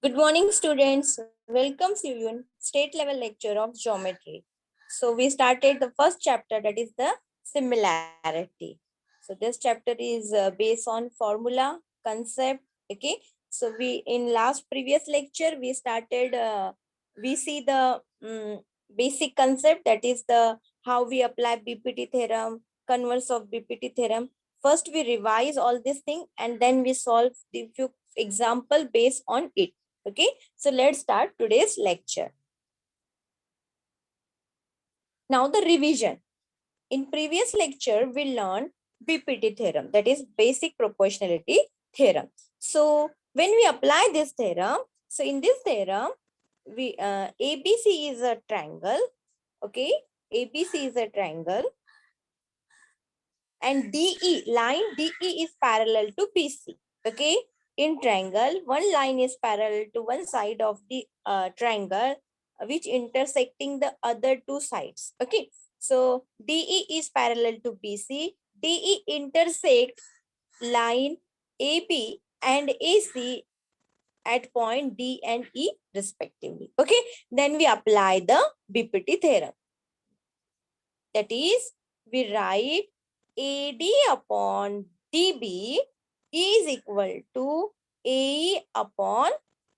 Good morning, students. Welcome to you state level lecture of geometry. So we started the first chapter, that is the similarity. So this chapter is based on formula, concept. Okay. So we in last previous lecture we started. We see the basic concept, that is the how we apply BPT theorem, converse of BPT theorem. First we revise all this thing and then we solve the few example based on it. Okay, so let's start today's lecture. Now the revision. In previous lecture, we learned BPT theorem, that is basic proportionality theorem. So when we apply this theorem, so in this theorem, we ABC is a triangle. Okay, ABC is a triangle, and DE line DE is parallel to BC. Okay, in triangle, one line is parallel to one side of the triangle, which intersecting the other two sides. Okay, so DE is parallel to BC. DE intersect line AB and AC at point D and E respectively. Okay, then we apply the BPT theorem. That is, we write AD upon DB is equal to AE upon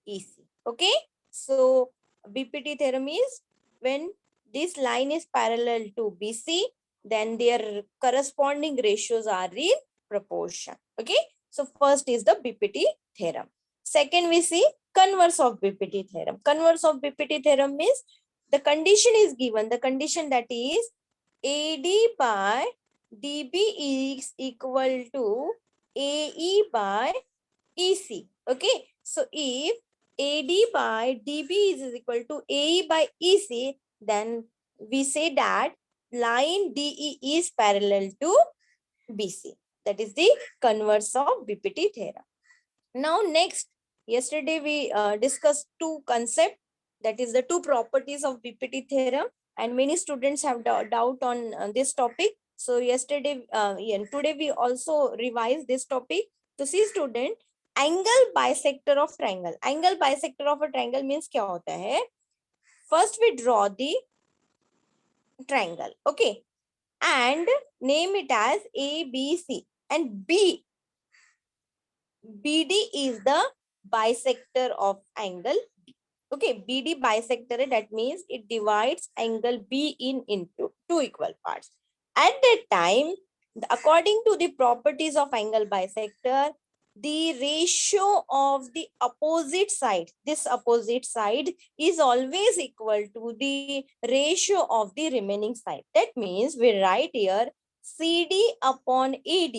EC. Okay, so BPT theorem is when this line is parallel to BC, then their corresponding ratios are in proportion. Okay, so first is the BPT theorem. Second, we see converse of BPT theorem. Converse of BPT theorem is the condition is given, the condition that is AD by DB is equal to AE by EC. Okay, so if AD by DB is equal to AE by EC, then we say that line DE is parallel to BC. That is the converse of BPT theorem. Now next, yesterday we discussed two concepts, that is the two properties of BPT theorem, and many students have doubt on this topic. So yesterday, today we also revise this topic. To see student, angle bisector of triangle. Angle bisector of a triangle means क्या होता है? First we draw the triangle, okay, and name it as ABC, and BD is the bisector of angle B. Okay, BD bisector, that means it divides angle B into two equal parts. At that time, according to the properties of angle bisector, the ratio of the opposite side, this opposite side is always equal to the ratio of the remaining side. That means we write here CD upon AD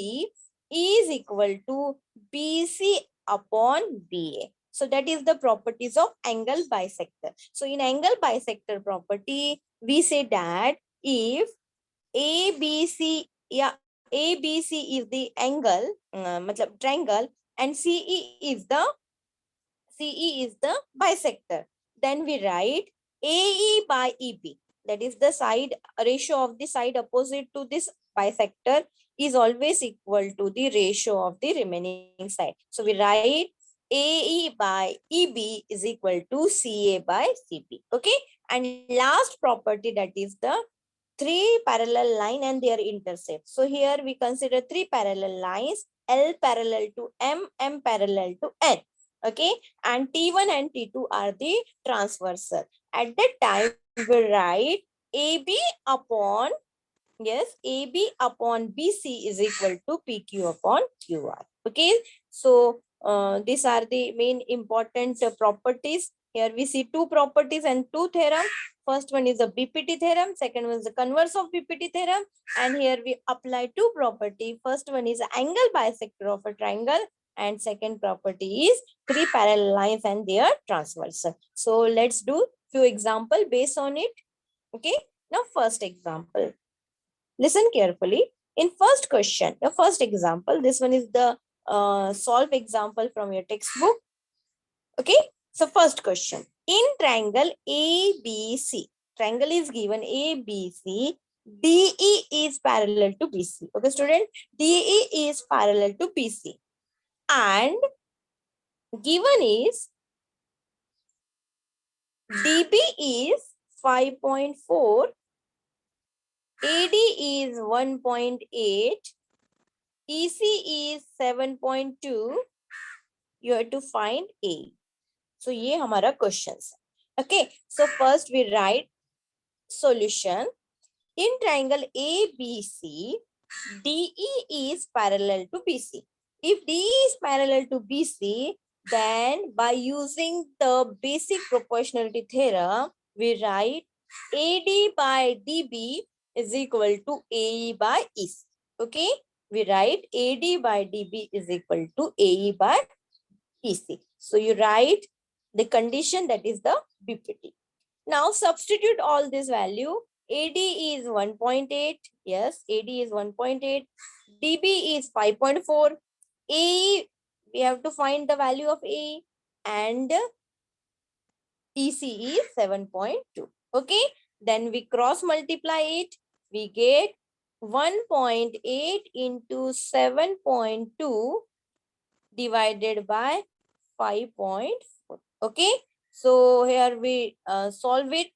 is equal to BC upon BA. So that is the properties of angle bisector. So in angle bisector property, we say that if ABC, yeah, ABC is the angle, matlab triangle, and CE is the bisector, then we write AE by EB. That is the side ratio of the side opposite to this bisector is always equal to the ratio of the remaining side. So we write AE by EB is equal to CA by CB. Okay. And last property, that is the three parallel line and their intercept. So here we consider three parallel lines, L parallel to M, M parallel to N. Okay. And T1 and T2 are the transversal. At that time, we write AB upon, yes, AB upon BC is equal to PQ upon QR. Okay, so these are the main important properties. Here we see two properties and two theorem. First one is the BPT theorem, second one is the converse of BPT theorem, and here we apply two property. First one is angle bisector of a triangle, and second property is three parallel lines and their transversal. So let's do few example based on it. Okay, now first example. Listen carefully. In first question, the first example, this one is the solve example from your textbook. Okay. So first question. In triangle ABC, triangle is given ABC, DE is parallel to BC. Okay, student, DE is parallel to BC. And given is DB is 5.4, AD is 1.8, EC is 7.2. You have to find A. So ये हमारा questions. Okay. So first we write solution. In triangle ABC, DE is parallel to BC. If DE is parallel to BC, then by using the basic proportionality theorem, we write AD by DB is equal to AE by EC. Okay, we write AD by DB is equal to AE by EC. So you write the condition, that is the BPT. Now substitute all this value. AD is 1.8. Yes, AD is 1.8. DB is 5.4. AE, we have to find the value of AE, and EC is 7.2. Okay, then we cross multiply it. We get 1.8 into 7.2 divided by 5.4. Okay, so here we solve it,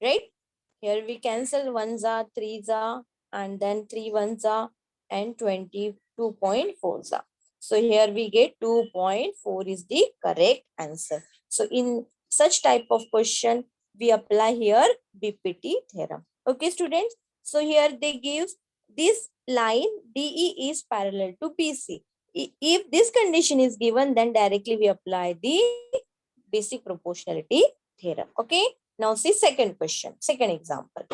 right? Here we cancel 1s are 3s are, and then 3 1s are, and 22.4s are. So here we get 2.4 is the correct answer. So in such type of question, we apply here BPT theorem. Okay, students. So here they give this line DE is parallel to BC. If this condition is given, then directly we apply the basic proportionality theorem. Okay. Now see second question, second example.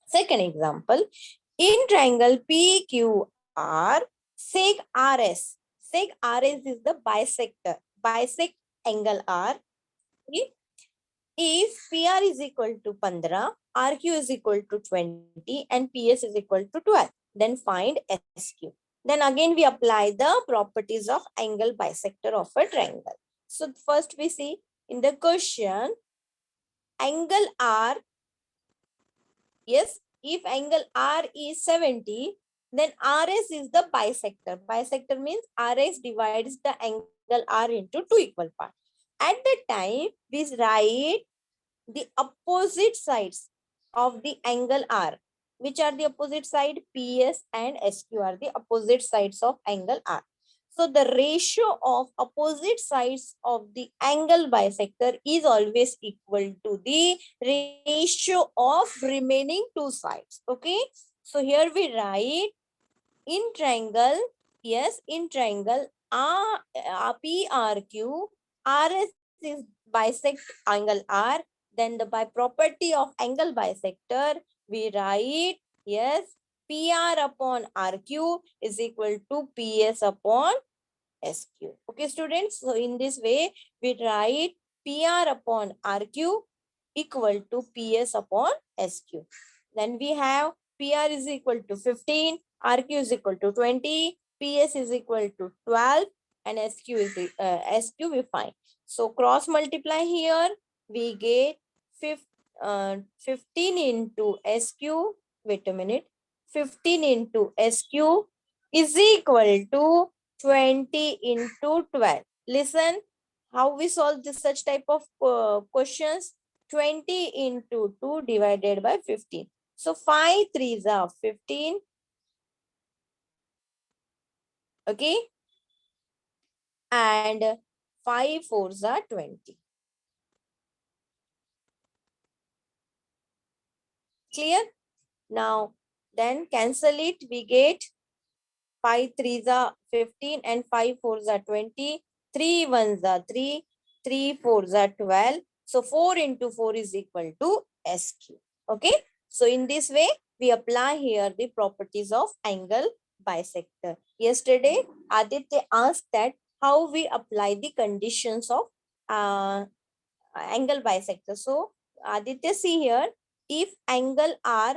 Second example, in triangle PQR, sec RS. Sec RS is the bisector. Bisect angle R. Okay. If PR is equal to 15, RQ is equal to 20, and PS is equal to 12, then find SQ. Then again we apply the properties of angle bisector of a triangle. So first we see in the question, angle R, yes, if angle R is 70, then RS is the bisector. Bisector means RS divides the angle R into two equal parts. At that time, we write the opposite sides of the angle R. Which are the opposite side? PS and SQ are the opposite sides of angle R. So the ratio of opposite sides of the angle bisector is always equal to the ratio of remaining two sides. Okay. So here we write in triangle, yes, in triangle PRQ, RS is bisect angle R. Then the by property of angle bisector, we write, yes, PR upon RQ is equal to PS upon SQ. Okay, students. So in this way, we write PR upon RQ equal to PS upon SQ. Then we have PR is equal to 15, RQ is equal to 20, PS is equal to 12, and SQ is SQ we find. So cross multiply here, we get 15 into SQ. Wait a minute. 15 into SQ is equal to 20 into 12. Listen, how we solve this such type of questions. 20 into 2 divided by 15. So 5 3s are 15. Okay. And 5 4s are 20. Clear? Now, then cancel it. We get 5 3s are 15 and 5 4s are 20. 3 1s are 3. 3 4s are 12. So 4 into 4 is equal to SQ. Okay. So in this way, we apply here the properties of angle bisector. Yesterday, Aditya asked that how we apply the conditions of angle bisector. So Aditya, see here, if angle R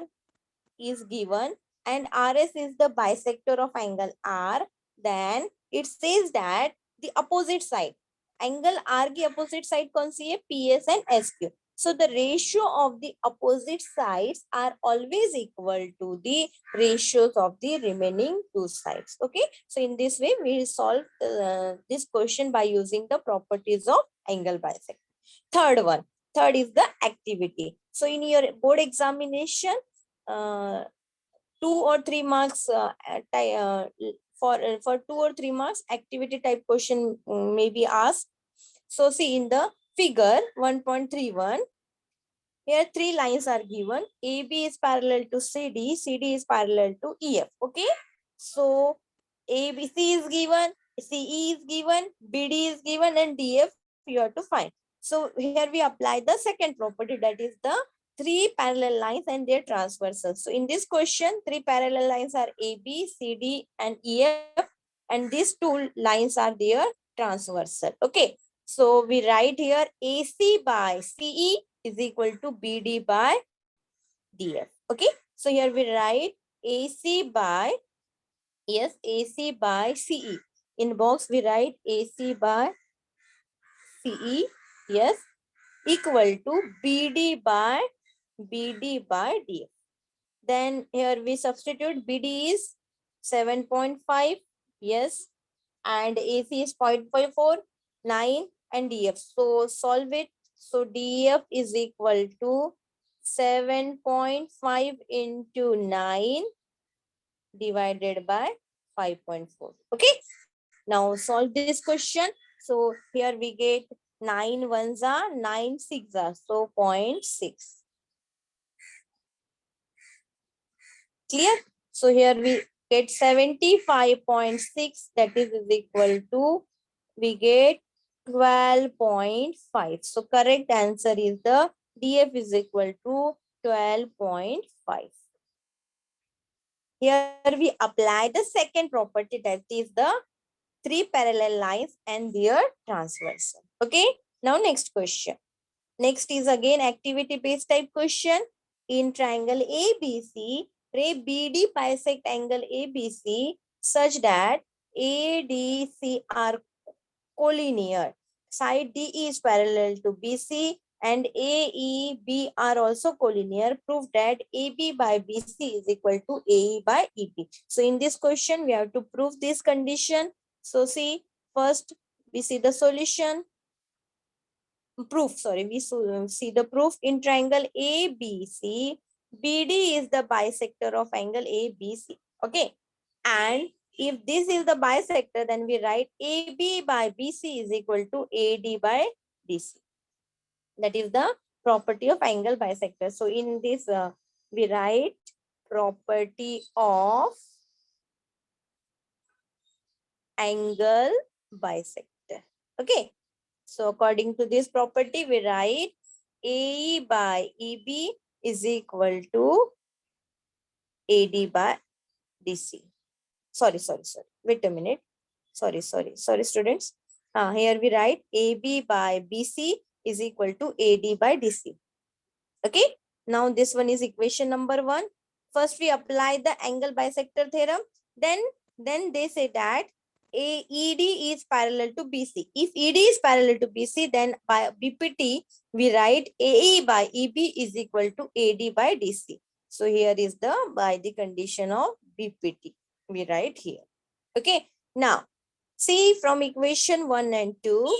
is given and RS is the bisector of angle R, then it says that the opposite side, angle R की opposite side कौन सी है? PS and SQ. So the ratio of the opposite sides are always equal to the ratios of the remaining two sides. Okay. So in this way, we solve this question by using the properties of angle bisector. Third is the activity. So in your board examination, 2 or 3 marks for 2 or 3 marks activity type question may be asked. So see in the figure 1.31, here 3 lines are given. AB is parallel to CD, CD is parallel to EF. Okay, so ABC is given, CE is given, BD is given, and DF you have to find. So here we apply the second property, that is the 3 parallel lines and their transversal. So in this question, 3 parallel lines are AB, CD, and EF, and these 2 lines are their transversal. Okay, so we write here AC by CE is equal to BD by DF. Okay, so here we write AC by, yes, AC by CE. In box we write AC by CE, yes, equal to BD by DF. Then here we substitute BD is 7.5, yes, and AC is 0.54, 9, and DF. So solve it. So DF is equal to 7.5 into 9 divided by 5.4. Okay, now solve this question. So here we get 9 ones are 9 six are, so 0.6. Clear? So here we get 75.6, that is equal to, we get 12.5. So correct answer is the DF is equal to 12.5. Here we apply the second property, that is the 3 parallel lines and their transversal. Okay, now next question. Next is again activity based type question. In triangle ABC, ray BD bisect angle ABC such that ADC are collinear. Side DE is parallel to BC and AEB are also collinear. Prove that AB by BC is equal to AE by EB. So in this question, we have to prove this condition. So see, first we see the solution. We see the proof. In triangle ABC, BD is the bisector of angle ABC. Okay, and if this is the bisector, then we write AB by BC is equal to AD by DC. That is the property of angle bisector. So in this, we write property of angle bisector. Okay, so according to this property, we write AE by EB is equal to AD by DC. Sorry. Wait a minute. Sorry, students. Here we write AB by BC is equal to AD by DC. Okay. Now this one is equation number 1. First we apply the angle bisector theorem. Then they say that ED is parallel to BC. If ED is parallel to BC, then by BPT we write AE by EB is equal to AD by DC. So here is the by the condition of BPT. We write here. Okay. Now see from equation 1 and 2.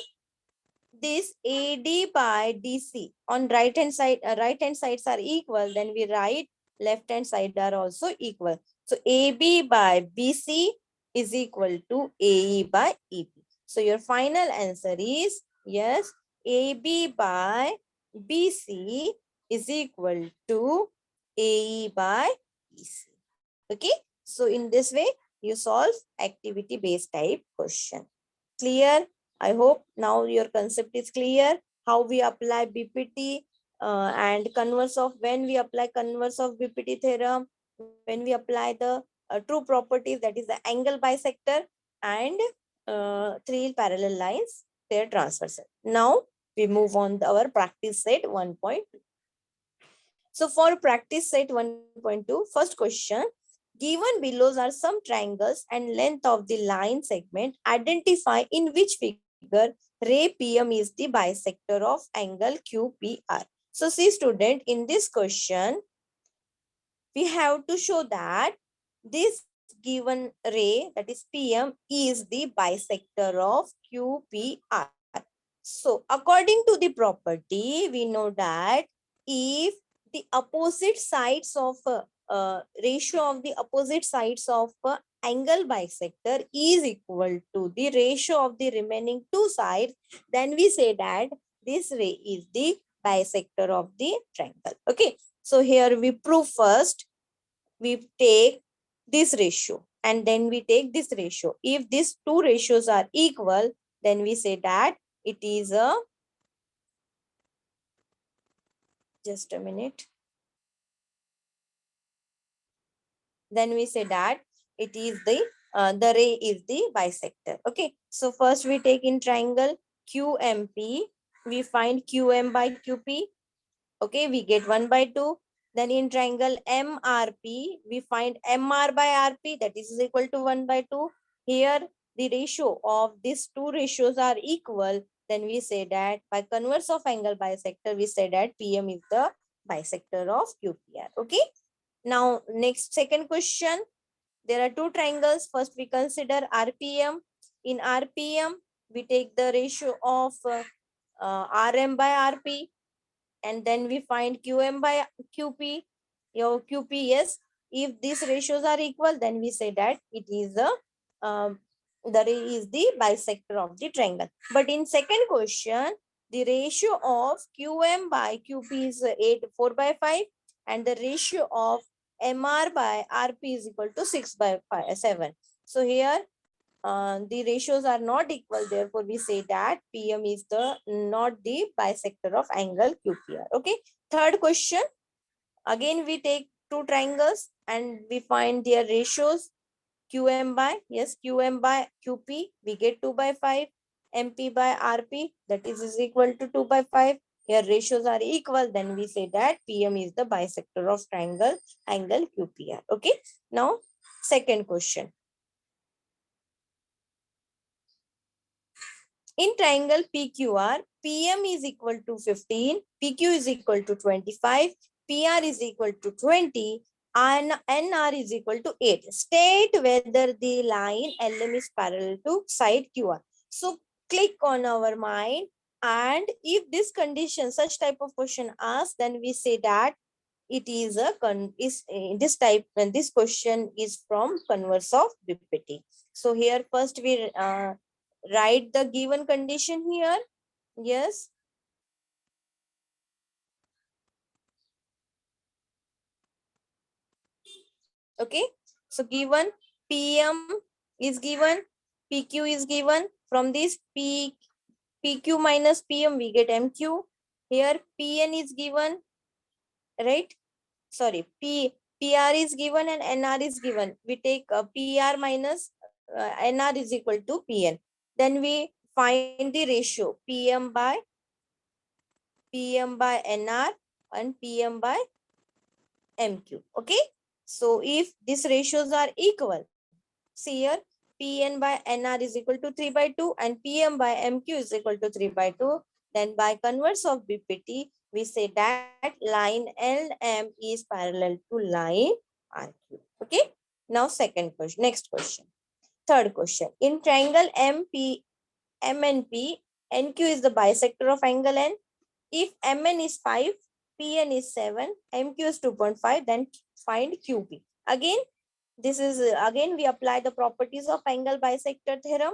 This AD by DC on right hand sides are equal, then we write left hand side are also equal. So AB by BC is equal to AE by EB. So your final answer is yes, AB by BC is equal to AE by EC. Okay, so in this way you solve activity based type question. Clear? I hope now your concept is clear. How we apply BPT and converse of, when we apply converse of BPT theorem, when we apply the true properties, that is the angle bisector and 3 parallel lines, their transversal. Now we move on to our practice set 1.2. So for practice set 1.2, first question. Given below are some triangles and length of the line segment. Identify in which figure ray PM is the bisector of angle QPR. So see student, in this question, we have to show that this given ray, that is PM, is the bisector of QPR. So according to the property, we know that if the opposite sides of ratio of the opposite sides of angle bisector is equal to the ratio of the remaining two sides, then we say that this ray is the bisector of the triangle. Okay. So here we prove first, we take this ratio and then we take this ratio. If these two ratios are equal, then we say that it is a, just a minute, then we say that it is the ray is the bisector. Okay, so first we take in triangle QMP, we find QM by QP. Okay, we get 1 by 2. Then in triangle MRP, we find MR by RP, that is equal to 1 by 2. Here, the ratio of these two ratios are equal. Then we say that by converse of angle bisector, we say that PM is the bisector of QPR. Okay. Now, next, second question. There are two triangles. First, we consider RPM. In RPM, we take the ratio of RM by RP, and then we find QM by QP. Your QP, yes. If these ratios are equal, then we say that it is the ray is the bisector of the triangle. But in second question, the ratio of QM by QP is 4 by 5, and the ratio of MR by RP is equal to 6 by 7. So here the ratios are not equal, therefore we say that PM is the not the bisector of angle QPR. Okay. Third question, again we take two triangles and we find their ratios. QM by, yes, QM by QP, we get 2 by 5. MP by RP, that is equal to 2 by 5. Here ratios are equal, then we say that PM is the bisector of triangle angle QPR. Okay. Now second question. In triangle PQR, PM is equal to 15, PQ is equal to 25, PR is equal to 20, and NR is equal to 8. State whether the line LM is parallel to side QR. So click on our mind, and if this condition, such type of question asked, then we say that it is a this type, and this question is from converse of BPT. So here first we write the given condition here. Yes. Okay. So given PM is given, PQ is given. From this PQ minus PM, we get MQ. Here PN is given, right? Sorry, PR is given and NR is given. We take PR minus NR is equal to PN. Then we find the ratio PM by NR and PM by MQ. Okay. So if these ratios are equal, see here, PN by NR is equal to 3 by 2 and PM by MQ is equal to 3 by 2. Then by converse of BPT, we say that line LM is parallel to line RQ. Okay. Now second question, next question. Third question. In triangle MNP, NQ is the bisector of angle N. If MN is 5, PN is 7, MQ is 2.5, then find QP. Again, this is again we apply the properties of angle bisector theorem.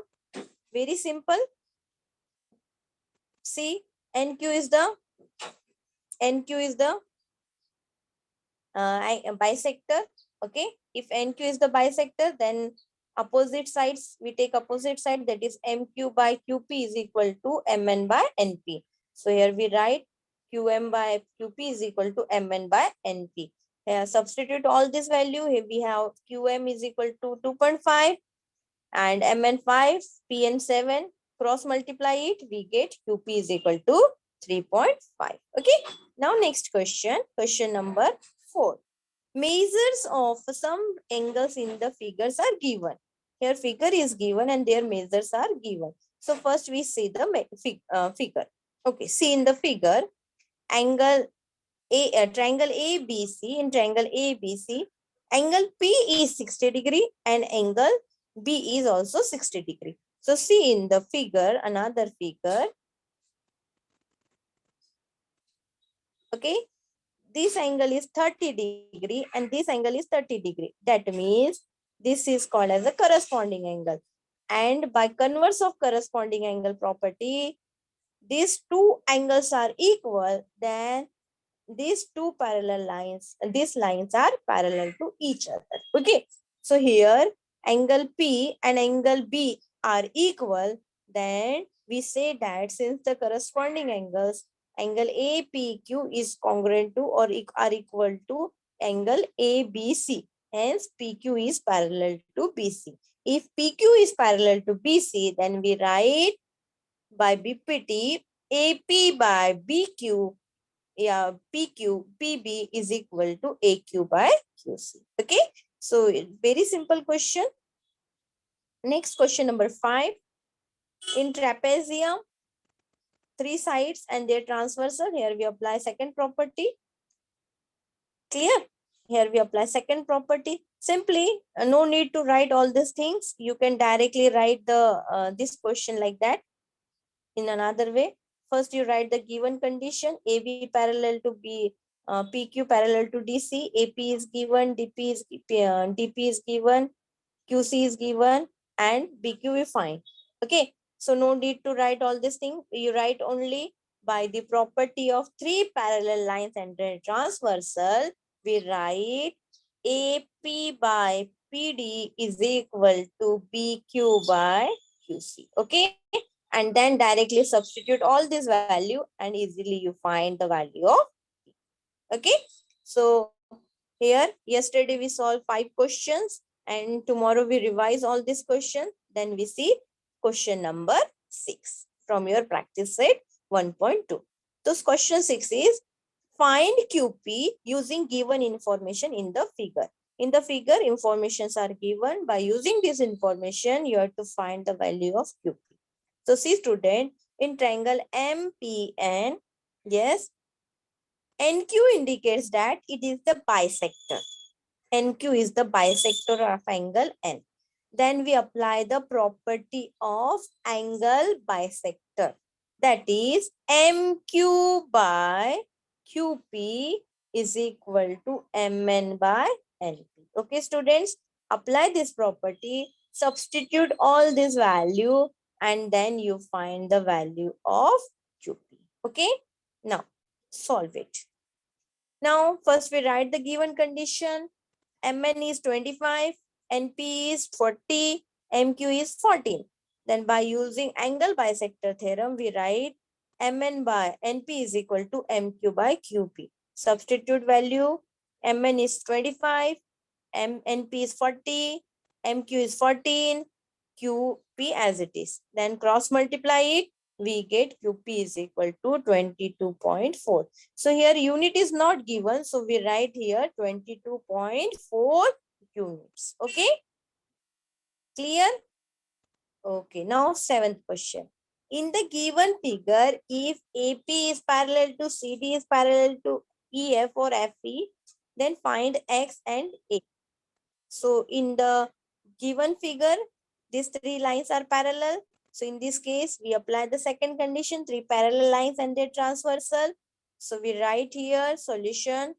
Very simple. See, NQ is the bisector. Okay, if NQ is the bisector, then opposite sides, we take opposite side, that is MQ by QP is equal to MN by NP. So here we write QM by QP is equal to MN by NP. Substitute all this value. Here we have QM is equal to 2.5 and MN 5, PN 7. Cross multiply it, we get QP is equal to 3.5. Okay. Now next question, question number 4. Measures of some angles in the figures are given. Here figure is given and their measures are given. So first we see the figure. Okay, see in the figure, angle triangle ABC. In triangle ABC, angle P is 60 degree and angle B is also 60 degree. So see in the figure, another figure, Okay, this angle is 30 degree and this angle is 30 degree. That means this is called as a corresponding angle. And by converse of corresponding angle property, these two angles are equal, then these two parallel lines, these lines are parallel to each other. Okay, so here angle P and angle B are equal, then we say that since the corresponding angles, angle APQ is congruent to or are equal to angle ABC. Hence, PQ is parallel to BC. If PQ is parallel to BC, then we write by BPT AP by BQ, yeah, PB is equal to AQ by QC. Okay, so very simple question. Next question number 5. In trapezium, three sides and their transversal. Here we apply second property. Clear? Here we apply second property. Simply, no need to write all these things. You can directly write the this question like that in another way. First, you write the given condition: AB parallel to B, PQ parallel to DC, AP is given, DP is given, QC is given, and BQ we find. Okay, so no need to write all this thing. You write only by the property of three parallel lines and their transversal. We write AP by PD is equal to BQ by QC. Okay, and then directly substitute all this value and easily you find the value of P. Okay, so here yesterday we solved 5 questions and tomorrow we revise all these questions. Then we see question number 6 from your practice set 1.2. So question 6 is find QP using given information in the figure. In the figure, informations are given. By using this information, you have to find the value of QP. So see student, in triangle MPN, yes, NQ indicates that it is the bisector. NQ is the bisector of angle N. Then we apply the property of angle bisector. That is MQ by QP is equal to MN by NP. Okay, students, apply this property, substitute all this value, and then you find the value of QP. Okay, now solve it. Now, first we write the given condition. Mn is 25, Np is 40, Mq is 14. Then by using angle bisector theorem, we write Mn by Np is equal to Mq by Qp. Substitute value, Mn is 25, Np is 40, Mq is 14, Qp as it is. Then cross multiply it, we get Qp is equal to 22.4. So here unit is not given. So we write here 22.4 units. Okay. Clear? Okay. Now 7th question. In the given figure, if AP is parallel to CD is parallel to EF or FE, then find X and A. So in the given figure, these three lines are parallel. So in this case, we apply the second condition, three parallel lines and their transversal. So we write here solution,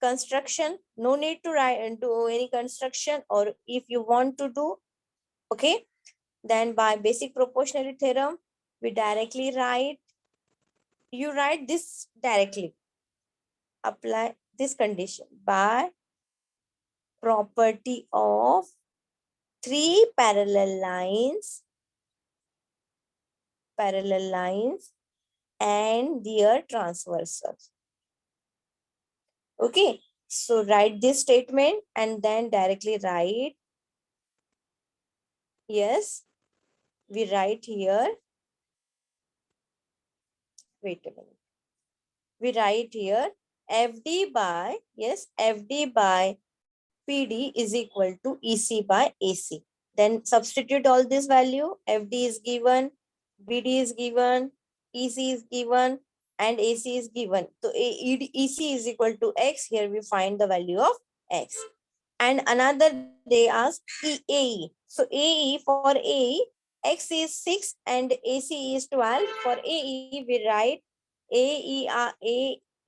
construction. No need to write do any construction, or if you want to do, okay, then by basic proportionality theorem, we directly write, you write this directly, apply this condition by property of three parallel lines and their transversals. Okay, so write this statement and then directly write, yes, we write here, wait a minute, we write here FD by, yes, FD by PD is equal to EC by AC. Then substitute all this value, FD is given, BD is given, EC is given, and AC is given. So EC is equal to X. Here we find the value of X. And another they ask AE. So AE, for AE, X is 6 and AC is 12. For AE, we write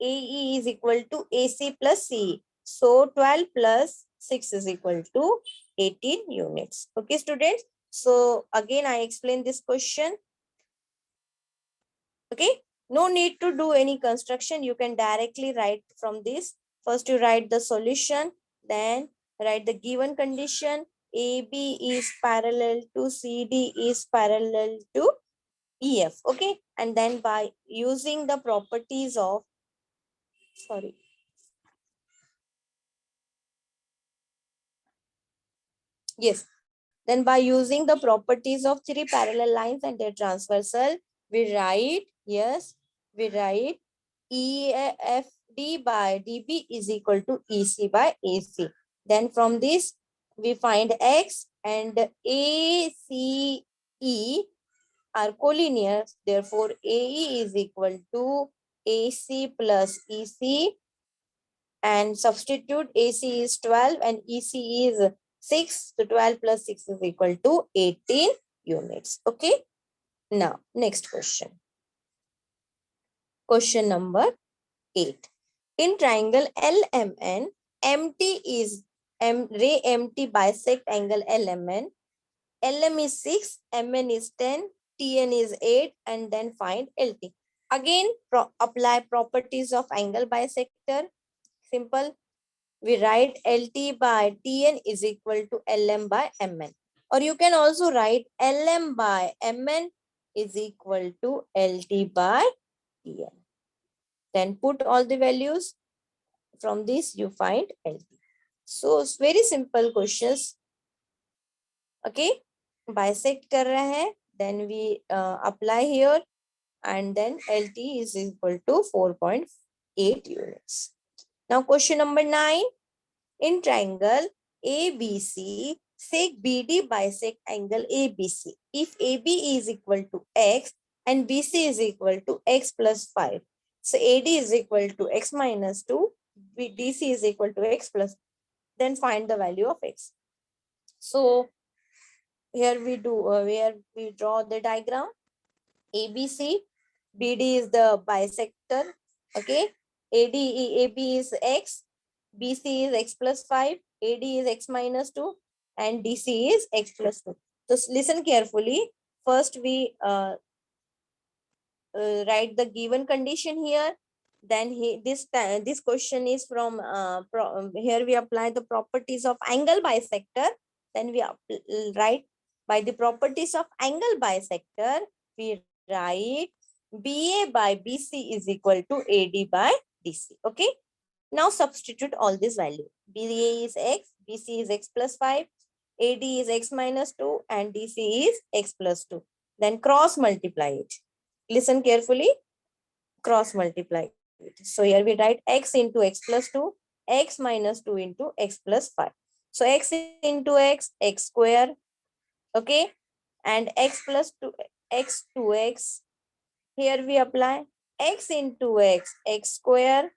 AE is equal to AC plus CE. So 12 plus 6 is equal to 18 units. Okay, students. So again, I explain this question. Okay, no need to do any construction. You can directly write from this. First, you write the solution, then write the given condition. AB is parallel to CD is parallel to EF. Okay, and then by using the properties of, sorry, yes, then by using the properties of three parallel lines and their transversal, we write, yes, we write EFD by DB is equal to EC by AC. Then from this, we find X and ACE are collinear. Therefore, AE is equal to AC plus EC, and substitute AC is 12 and EC is 6. So 12 plus 6 is equal to 18 units. Okay. Now, next question. Question number 8. In triangle LMN, MT is ray MT bisect angle LMN. LM is 6, MN is 10, TN is 8, and then find LT. Again, apply properties of angle bisector. Simple. We write LT by TN is equal to LM by MN. Or you can also write LM by MN is equal to LT by TN. Then put all the values. From this, you find LT. So, it's very simple questions. Okay. Bisect kar rahe hai. Then we apply here. And then LT is equal to 4.8 units. Now, question number 9. In triangle ABC, sec BD bisect angle ABC. If AB is equal to X and BC is equal to X plus 5. So AD is equal to X minus 2. DC is equal to X plus. Then find the value of X. So here we do, where we draw the diagram. ABC, BD is the bisector. Okay. AB is X. BC is X plus 5, AD is X minus 2, and DC is X plus 2. So listen carefully. First, we write the given condition here. Then this question is from, here we apply the properties of angle bisector. Then we write by the properties of angle bisector, we write BA by BC is equal to AD by DC. Okay. Now substitute all this value. BA is X, BC is X plus 5, AD is X minus 2, and DC is X plus 2. Then cross multiply it. Listen carefully. Cross multiply it. So here we write X into X plus 2, X minus 2 into X plus 5. So X into X, X square. Okay. And X plus 2, X 2X. Here we apply X into X, X square.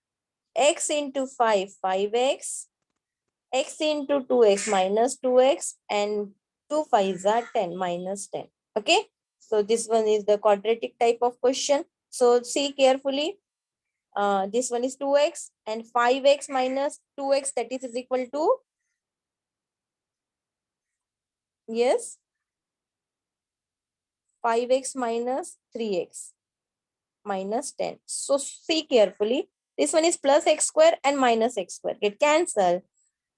X into 5, 5x, x into 2x minus 2x, and 2 5s are 10 minus 10. Okay. So this one is the quadratic type of question. So see carefully. This one is 2x and 5x minus 2x, that is equal to, yes, 5x minus 3x minus 10. So see carefully. This one is plus x square and minus x square. Get cancelled.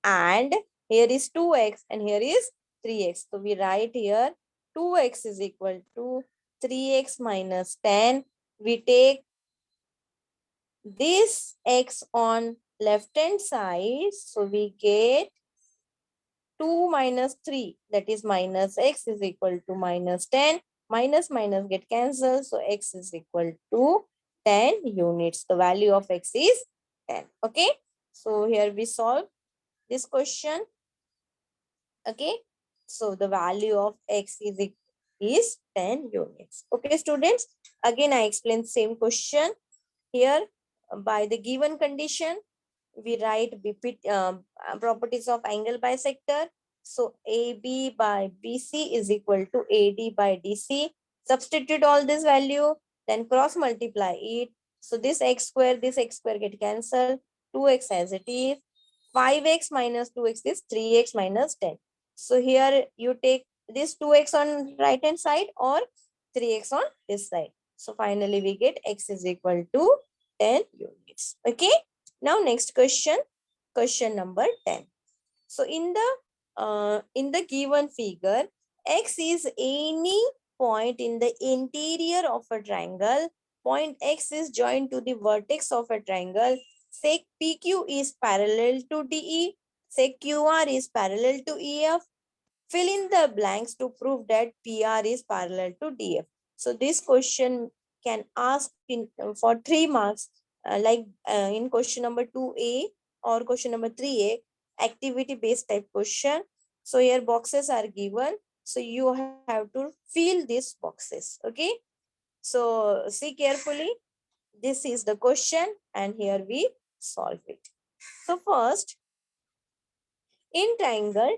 And here is 2x and here is 3x. So we write here 2x is equal to 3x minus 10. We take this x on left hand side. So we get 2 minus 3, that is minus x is equal to minus 10. Minus minus get cancelled. So x is equal to 10 units. The value of x is 10. Okay. So here we solve this question. Okay. So the value of x is 10 units. Okay, students. Again, I explain same question. Here, by the given condition, we write properties of angle bisector. So AB by BC is equal to AD by DC. Substitute all this value, then cross multiply it. So this x square get cancelled. 2x as it is. 5x minus 2x is 3x minus 10. So here you take this 2x on right hand side or 3x on this side. So finally we get x is equal to 10 units. Okay. Now next question, question number 10. So in the given figure, x is any point in the interior of a triangle. Point x is joined to the vertex of a triangle. Sec PQ is parallel to DE. Sec QR is parallel to EF. Fill in the blanks to prove that PR is parallel to DF. So this question can ask in for 3 marks, in question number 2A or question number 3A, activity based type question. So here boxes are given. So you have to fill these boxes. Okay. So see carefully. This is the question and here we solve it. So first, in triangle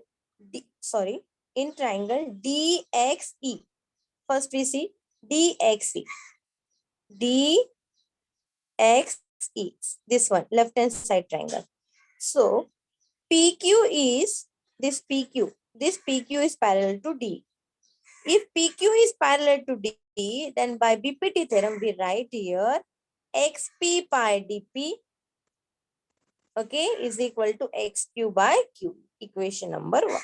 in triangle DXE. First we see DXE. DXE. This one, left hand side triangle. So PQ is this PQ. This PQ is parallel to D. If PQ is parallel to D, then by BPT theorem we write here XP by DP, okay, is equal to XQ by Q. Equation number 1.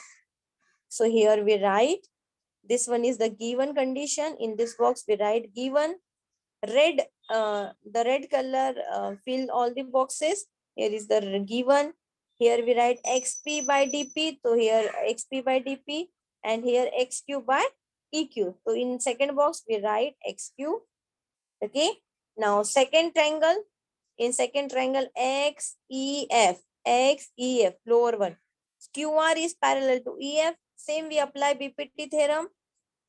So here we write, this one is the given condition. In this box we write given. Red, the red color fill all the boxes. Here is the given. Here we write XP by DP. So here XP by DP and here XQ by EQ. So in second box we write XQ. Okay. Now second triangle. In second triangle XEF. XEF, lower one. QR is parallel to EF. Same we apply BPT theorem.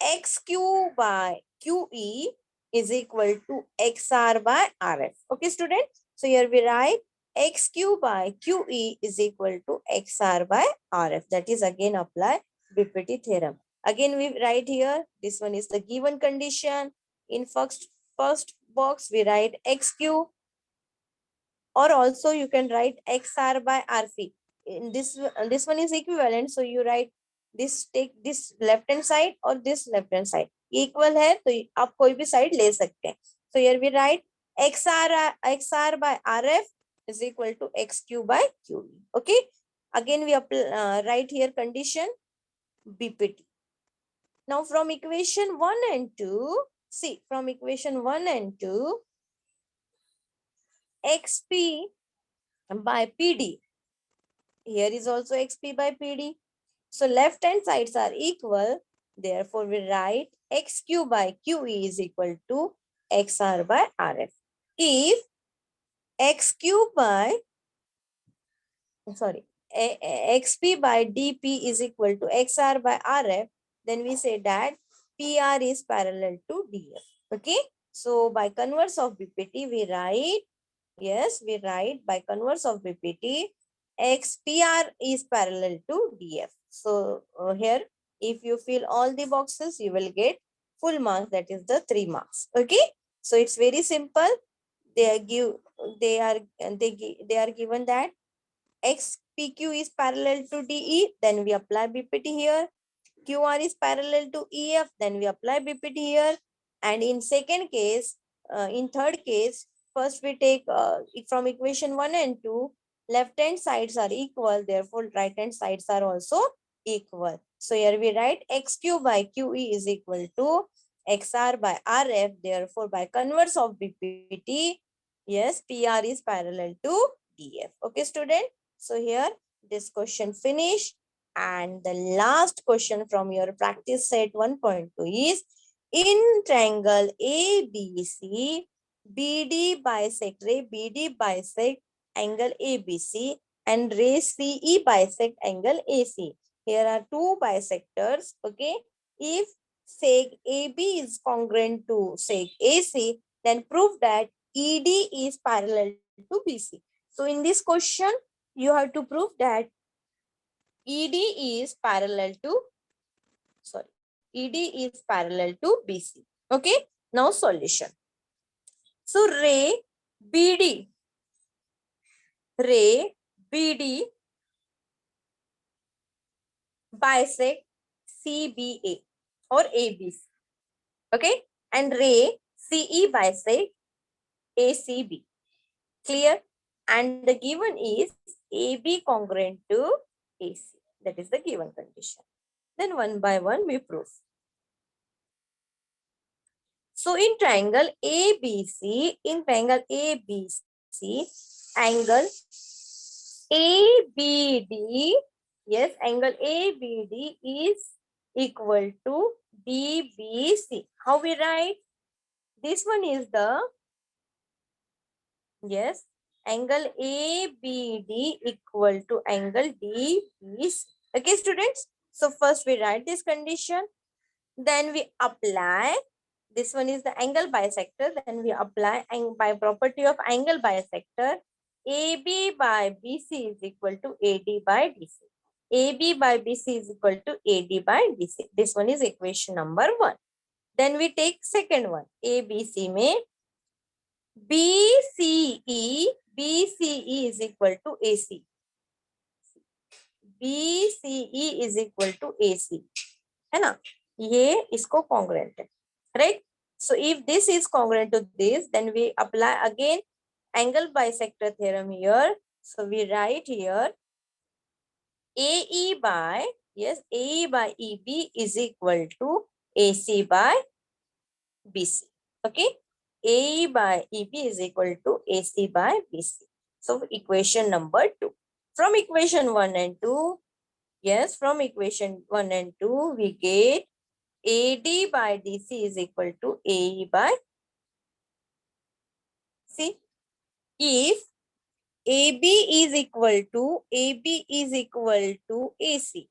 XQ by QE is equal to XR by RF. Okay, students. So here we write XQ by QE is equal to XR by RF. That is again apply BPT theorem. Again we write here, this one is the given condition. In first box we write XQ, or also you can write XR by RP. In this one is equivalent, so you write this, take this left hand side or this left hand side. Equal है तो आप कोई भी side ले सकते हैं. So here we write XR by RF is equal to XQ by QE. Okay. Again we write here condition BPT. Now from equation 1 and 2, see from equation 1 and 2, XP by PD. Here is also XP by PD. So left hand sides are equal. Therefore, we write XQ by QE is equal to XR by RF. If XQ by, XP by DP is equal to XR by RF, then we say that PR is parallel to DF. Okay. So by converse of BPT, we write, yes, we write by converse of BPT, XPR is parallel to DF. So here, if you fill all the boxes, you will get full marks. That is the 3 marks. Okay. So it's very simple. They are given that XPQ is parallel to DE. Then we apply BPT here. QR is parallel to EF. Then we apply BPT here. And in second case, in third case, first we take from equation 1 and 2, left hand sides are equal, therefore right hand sides are also equal. So here we write XQ by QE is equal to XR by RF, therefore by converse of BPT, yes, PR is parallel to DF. Okay, student. So here this question finish, and the last question from your practice set 1.2 is, in triangle ABC, BD bisect angle ABC and ray CE bisect angle AC. Here are two bisectors. Okay. If sec AB is congruent to sec AC, then prove that ED is parallel to BC. So in this question, you have to prove that ED is parallel to, ED is parallel to BC. Okay. Now solution. So ray BD, ray BD bisect CBA or ABC. Okay, and ray CE bisect ACB. Clear? And the given is AB congruent to AC. That is the given condition. Then one by one we prove. So in triangle ABC, angle ABD, yes, angle ABD is equal to DBC. How we write? This one is the, yes, angle ABD equal to angle DBC. Okay, students. So first we write this condition. Then we apply. This one is the angle bisector. Then we apply by property of angle bisector. AB by BC is equal to AD by DC. AB by BC is equal to AD by DC. This one is equation number 1. Then we take second one. ABC में BCE is equal to AC. BCE is equal to AC. है ना? ये इसको congruent है. Right? So if this is congruent to this, then we apply again angle bisector theorem here. So we write here AE by, yes, AE by EB is equal to AC by BC. Okay? AE by EB is equal to AC by BC. So equation number 2. From equation 1 and 2, yes, from equation 1 and 2, we get AD by DC is equal to AE by C. If AB is equal to AC.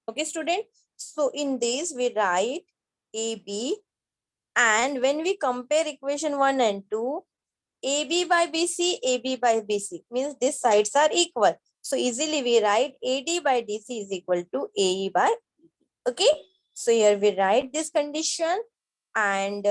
Okay, student. So in this we write AB, and when we compare equation 1 and 2, AB by BC means these sides are equal. So easily we write AD by DC is equal to AE by. Okay. So here we write this condition, and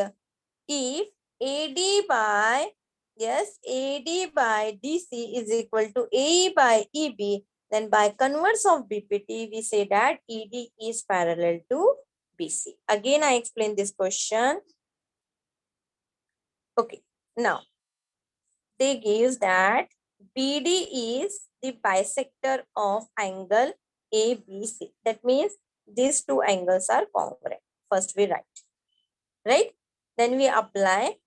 if AD by, yes, AD by DC is equal to AE by EB, then by converse of BPT, we say that ED is parallel to BC. Again, I explain this question. Okay, now they gives that BD is the bisector of angle ABC. That means these two angles are congruent. First we write, right? Then we apply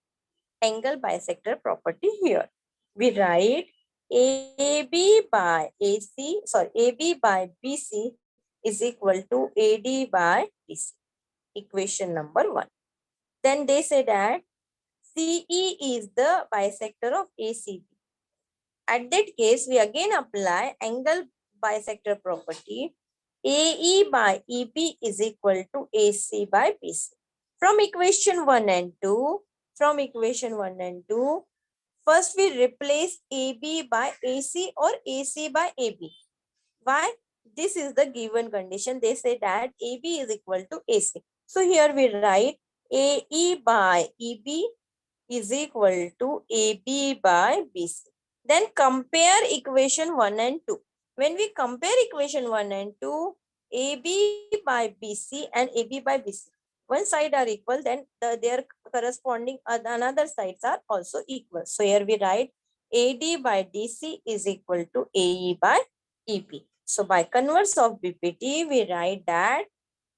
angle bisector property here. We write AB by BC is equal to AD by DC. Equation number 1. Then they say that CE is the bisector of ACB. At that case, we again apply angle bisector property. AE by EB is equal to AC by BC. From equation 1 and 2, first we replace AB by AC or AC by AB. Why? This is the given condition. They say that AB is equal to AC. So here we write AE by EB is equal to AB by BC. Then compare equation 1 and 2. When we compare equation 1 and 2, AB by BC and AB by BC, one side are equal, then their corresponding another sides are also equal. So here we write AD by DC is equal to AE by EP. So by converse of BPT, we write that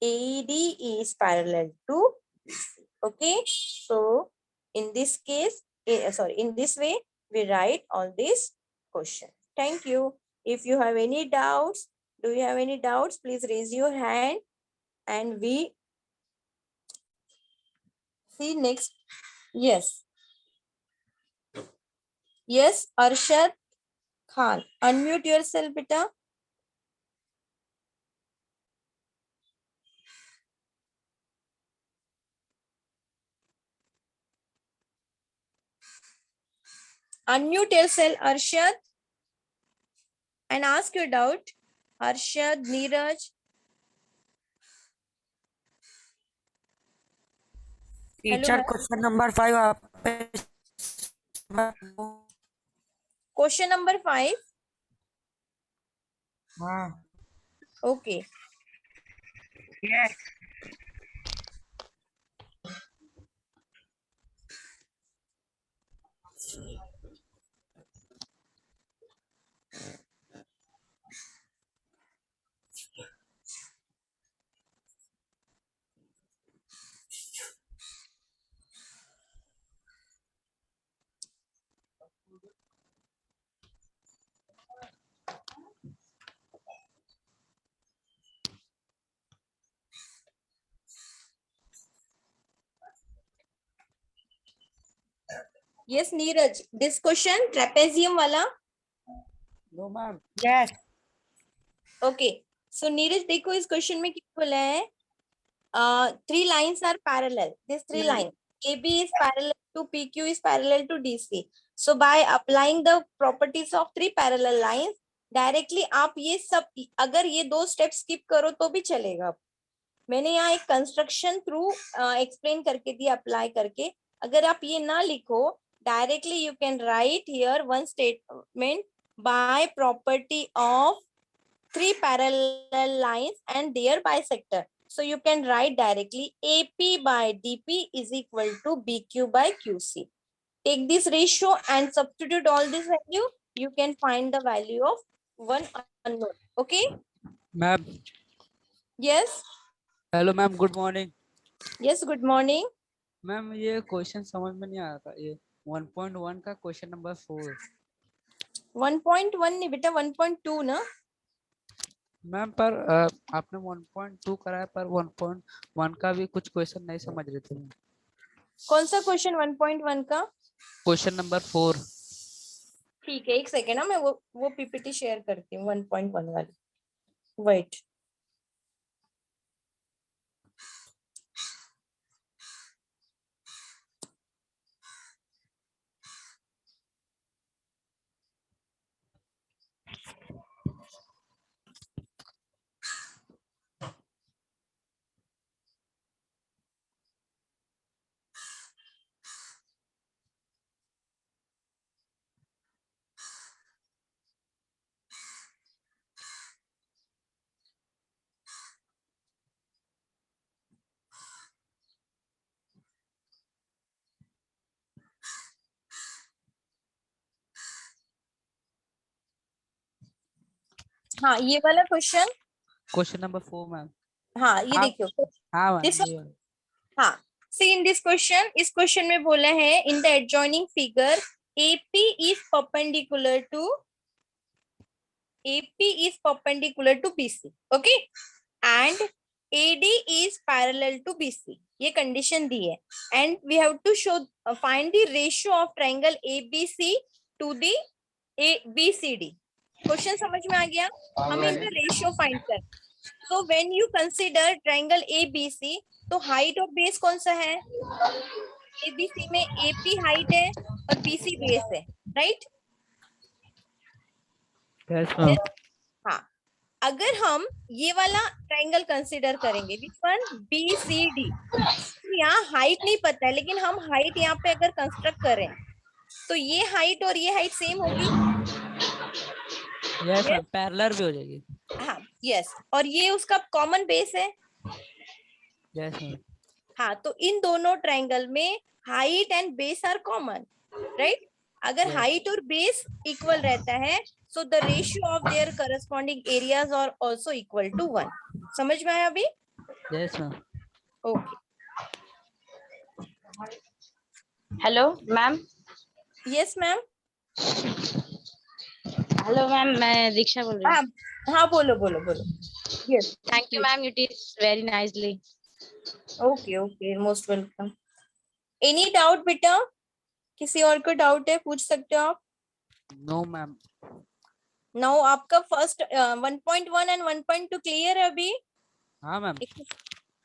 AD is parallel to BC. Okay, so in this case, in this way, we write all these questions. Thank you. If you have any doubts, do you have any doubts? Please raise your hand and we see next. Yes. Yes, Arshad Khan. Unmute yourself, beta. Unmute yourself, Arshad, and ask your doubt. Arshad, Neeraj. Teacher question number 5 आप Question number 5. हाँ. Okay. Yes. Yes, Neeraj. This question, trapezium wala. No, ma'am. Yes. Okay. So Neeraj, देखो इस question में क्या बोला है? Three lines are parallel. These three lines, AB is parallel to PQ is parallel to DC. So by applying the properties of three parallel lines, directly आप ये सब, अगर ये दो स्टेप स्किप करो तो भी चलेगा. मैंने यहाँ एक कंस्ट्रक्शन थ्रू एक्सप्लेन करके दिया अप्लाई करके. अगर आप ये ना लिखो, directly you can write here one statement by property of three parallel lines and their bisector. So you can write directly AP by DP is equal to BQ by QC. Take this ratio and substitute all this value. You can find the value of one unknown. Okay? Ma'am. Yes. Hello, ma'am. Good morning. Yes. Good morning. Ma'am ये question समझ में नहीं आया था. ये 1.1 का question number 4. 1.1 नहीं बेटा, 1.2 ना. मैम पर आपने 1.2 कराया पर 1.1 का भी कुछ क्वेश्चन नहीं समझ रहे थे. कौन सा क्वेश्चन 1.1 का? Question number 4. ठीक है, एक सेकेंड ना, मैं वो पीपीटी शेयर करती हूँ 1.1 वाली. वेट. हाँ, ये वाला क्वेश्चन नंबर 4 मैम. हाँ, ये हाँ. देखियो. हाँ मैम. दिस, हाँ, see in this question, इस क्वेश्चन में बोला है in the adjoining figure AP is perpendicular to BC, okay, and AD is parallel to BC. ये कंडीशन दी है and we have to show find the ratio of triangle ABC to the ABCD. Question समझ में आ गया? हमें इनका ratio find कर. So when you consider triangle ABC, तो height और बेस कौन सा है? ABC में AP हाइट है और BC बेस है, राइट? Yes ma'am. हाँ. अगर हम ये वाला ट्रायंगल कंसिडर करेंगे, विच वन? BCD. यहाँ हाइट नहीं पता है, लेकिन हम हाइट यहाँ पे अगर कंस्ट्रक्ट करें तो ये हाइट और ये हाइट सेम होगी. यस मैम, पैरेलल भी हो जाएगी. हाँ, यस. और ये उसका कॉमन बेस है. Yes ma'am. हाँ, तो इन दोनों ट्रायंगल में height and base are common, right? अगर हाइट और बेस इक्वल रहता है, so the ratio of their corresponding areas are also equal to 1. समझ में आया अभी? Yes ma'am. Okay. Hello ma'am. Yes ma'am. Hello ma'am, मैं दीक्षा बोल रही हूँ. हाँ हाँ, बोलो बोलो बोलो. Yes. Thank you ma'am, you teach very nicely. Okay okay, most welcome. Any doubt बेटा? किसी और को डाउट है, पूछ सकते हो आप. No ma'am. नाउ आपका फर्स्ट 1.1 एंड 1.2 क्लियर है अभी? हाँ मैम.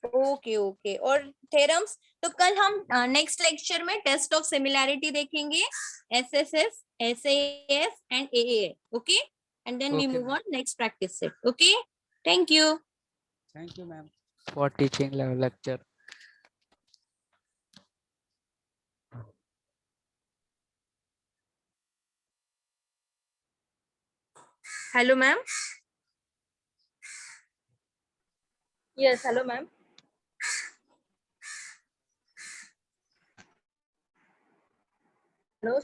ओके ओके. और थ्योरम्स तो कल हम नेक्स्ट लेक्चर में टेस्ट ऑफ सिमिलैरिटी देखेंगे, SSS, SAS and AA. Okay, and then we Okay, move on next practice set. Okay, thank you. Thank you ma'am for teaching lecture. Hello, ma'am. Yes, hello, ma'am. Hello.